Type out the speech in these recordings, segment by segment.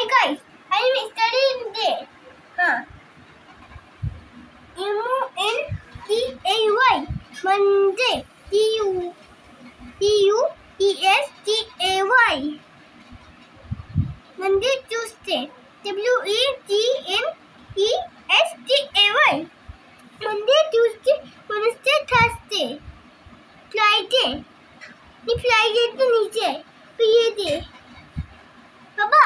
guys, I am studying today. Monday. Monday. Tuesday. Monday, Tuesday. Wednesday. Monday, Tuesday, Wednesday, Thursday. Friday. ये Friday तो नीचे फिर ये दे पापा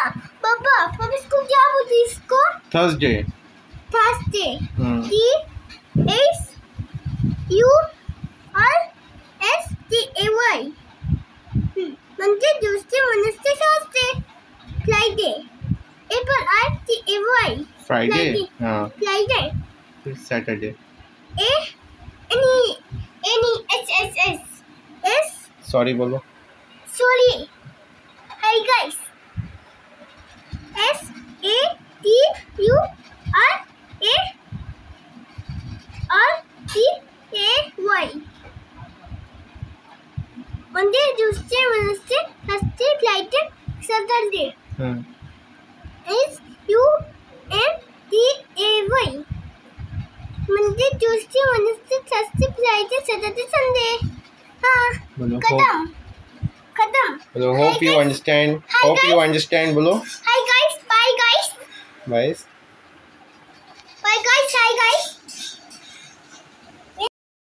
इसको क्या बोलते हैं इसको Thursday TUSDAY Monday Tuesday Wednesday Thursday Friday FRIDAY Friday हाँ फ्राइडे फिर सैटरडे S सॉरी बोलो sorry hi guys SATURDAY Monday, Tuesday, Wednesday, Thursday, Friday, Saturday. SUNDAY Monday, Tuesday, Wednesday, Thursday, Friday, Saturday, Sunday. हाँ खत्म बोलो hope you understand. Hope you understand बोलो. Hi guys, bye guys. Bye.